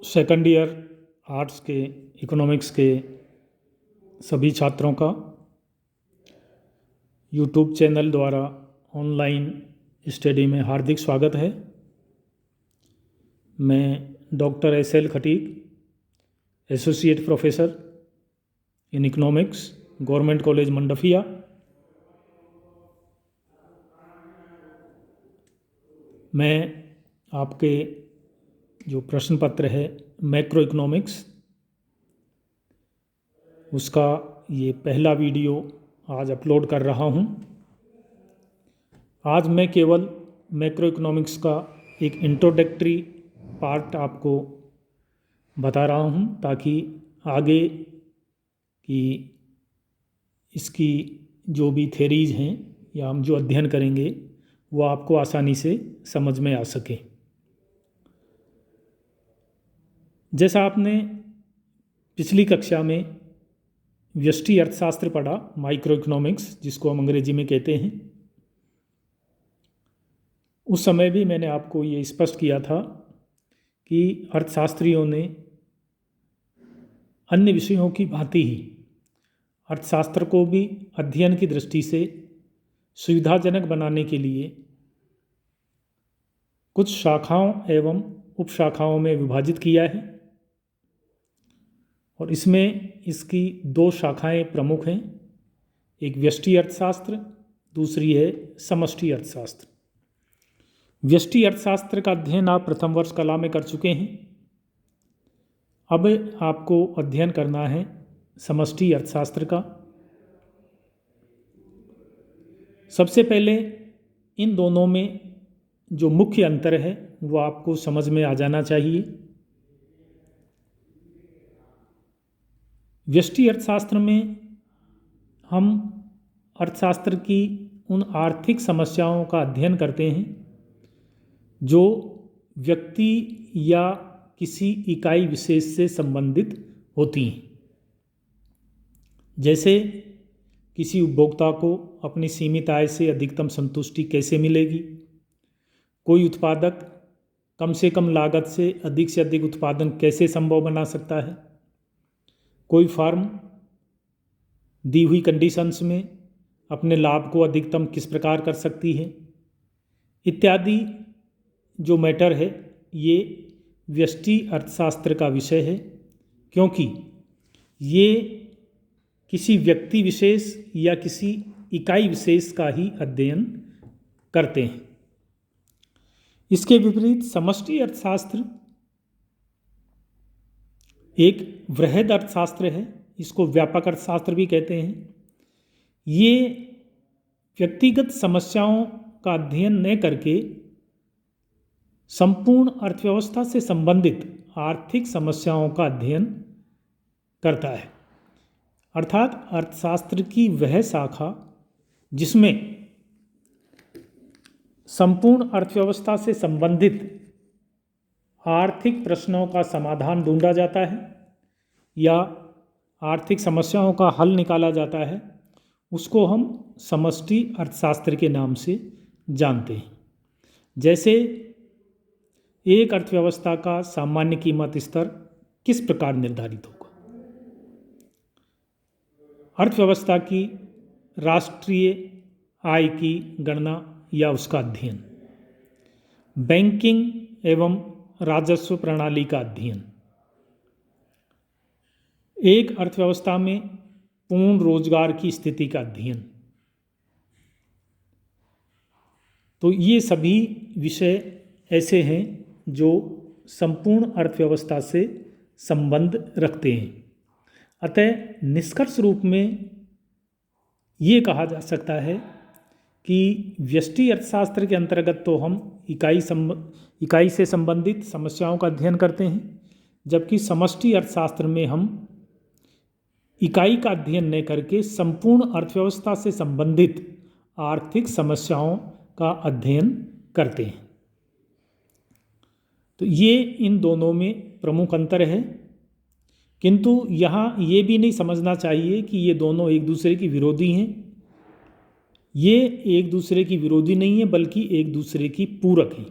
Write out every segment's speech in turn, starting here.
Second year arts के economics के सभी छात्रों का यूट्यूब चैनल द्वारा ऑनलाइन स्टडी में हार्दिक स्वागत है। मैं doctor SL. Khatik, associate professor in economics, government college Mandphiya. मैं आपके जो प्रश्न पत्र है मैक्रो इकोनॉमिक्स, उसका ये पहला वीडियो आज अपलोड कर रहा हूँ। आज मैं केवल मैक्रो इकोनॉमिक्स का एक इंट्रोडक्टरी पार्ट आपको बता रहा हूँ ताकि आगे की इसकी जो भी थेरीज हैं या हम जो अध्ययन करेंगे वो आपको आसानी से समझ में आ सके। जैसा आपने पिछली कक्षा में व्यष्टि अर्थशास्त्र पढ़ा, माइक्रो इकोनॉमिक्स जिसको हम अंग्रेजी में कहते हैं, उस समय भी मैंने आपको ये स्पष्ट किया था कि अर्थशास्त्रियों ने अन्य विषयों की भांति ही अर्थशास्त्र को भी अध्ययन की दृष्टि से सुविधाजनक बनाने के लिए कुछ शाखाओं एवं उपशाखाओं में विभाजित किया है और इसमें इसकी दो शाखाएं प्रमुख हैं। एक व्यष्टि अर्थशास्त्र, दूसरी है समष्टि अर्थशास्त्र। व्यष्टि अर्थशास्त्र का अध्ययन आप प्रथम वर्ष कला में कर चुके हैं। अब आपको अध्ययन करना है समष्टि अर्थशास्त्र का। सबसे पहले इन दोनों में जो मुख्य अंतर है वो आपको समझ में आ जाना चाहिए। व्यष्टि अर्थशास्त्र में हम अर्थशास्त्र की उन आर्थिक समस्याओं का अध्ययन करते हैं जो व्यक्ति या किसी इकाई विशेष से संबंधित होती हैं। जैसे किसी उपभोक्ता को अपनी सीमित आय से अधिकतम संतुष्टि कैसे मिलेगी, कोई उत्पादक कम से कम लागत से अधिक उत्पादन कैसे संभव बना सकता है, कोई फर्म दी हुई कंडीशंस में अपने लाभ को अधिकतम किस प्रकार कर सकती है, इत्यादि जो मैटर है ये व्यष्टि अर्थशास्त्र का विषय है, क्योंकि ये किसी व्यक्ति विशेष या किसी इकाई विशेष का ही अध्ययन करते हैं। इसके विपरीत समष्टि अर्थशास्त्र एक वृहद अर्थशास्त्र है, इसको व्यापक अर्थशास्त्र भी कहते हैं। ये व्यक्तिगत समस्याओं का अध्ययन न करके संपूर्ण अर्थव्यवस्था से संबंधित आर्थिक समस्याओं का अध्ययन करता है। अर्थात अर्थशास्त्र की वह शाखा जिसमें संपूर्ण अर्थव्यवस्था से संबंधित आर्थिक प्रश्नों का समाधान ढूंढा जाता है या आर्थिक समस्याओं का हल निकाला जाता है, उसको हम समष्टि अर्थशास्त्र के नाम से जानते हैं। जैसे एक अर्थव्यवस्था का सामान्य कीमत स्तर किस प्रकार निर्धारित होगा, अर्थव्यवस्था की राष्ट्रीय आय की गणना या उसका अध्ययन, बैंकिंग एवं राजस्व प्रणाली का अध्ययन, एक अर्थव्यवस्था में पूर्ण रोजगार की स्थिति का अध्ययन। तो ये सभी विषय ऐसे हैं जो संपूर्ण अर्थव्यवस्था से संबंध रखते हैं। अतः निष्कर्ष रूप में ये कहा जा सकता है कि व्यष्टि अर्थशास्त्र के अंतर्गत तो हम इकाई से संबंधित समस्याओं का अध्ययन करते हैं, जबकि समष्टि अर्थशास्त्र में हम इकाई का अध्ययन न करके संपूर्ण अर्थव्यवस्था से संबंधित आर्थिक समस्याओं का अध्ययन करते हैं। तो ये इन दोनों में प्रमुख अंतर है, किंतु यहाँ ये भी नहीं समझना चाहिए कि ये दोनों एक दूसरे की विरोधी हैं। ये एक दूसरे की विरोधी नहीं है, बल्कि एक दूसरे की पूरक हैं।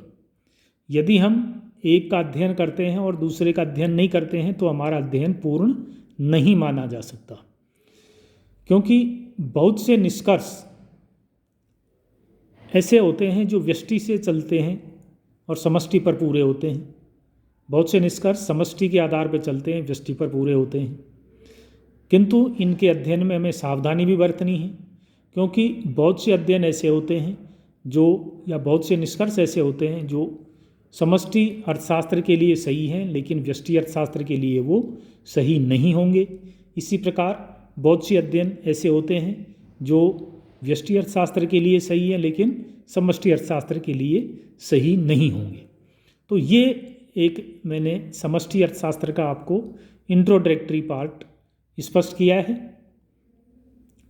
यदि हम एक का अध्ययन करते हैं और दूसरे का अध्ययन नहीं करते हैं तो हमारा अध्ययन पूर्ण नहीं माना जा सकता, क्योंकि बहुत से निष्कर्ष ऐसे होते हैं जो व्यष्टि से चलते हैं और समष्टि पर पूरे होते हैं। बहुत से निष्कर्ष समष्टि के आधार पर चलते हैं, व्यष्टि पर पूरे होते हैं। किंतु इनके अध्ययन में हमें सावधानी भी बरतनी है, क्योंकि बहुत से अध्ययन ऐसे होते हैं या बहुत से निष्कर्ष ऐसे होते हैं जो समष्टि अर्थशास्त्र के लिए सही हैं, लेकिन व्यष्टि अर्थशास्त्र के लिए वो सही नहीं होंगे। इसी प्रकार बहुत से अध्ययन ऐसे होते हैं जो व्यष्टि अर्थशास्त्र के लिए सही है, लेकिन समष्टि अर्थशास्त्र के लिए सही नहीं होंगे। तो ये एक मैंने समष्टि अर्थशास्त्र का आपको इंट्रोडक्टरी पार्ट स्पष्ट किया है।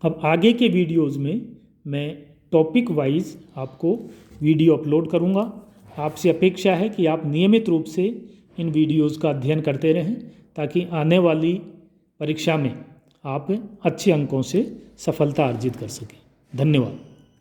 अब आगे के वीडियोज़ में मैं टॉपिक वाइज आपको वीडियो अपलोड करूँगा। आपसे अपेक्षा है कि आप नियमित रूप से इन वीडियोज़ का अध्ययन करते रहें, ताकि आने वाली परीक्षा में आप अच्छे अंकों से सफलता अर्जित कर सकें। धन्यवाद।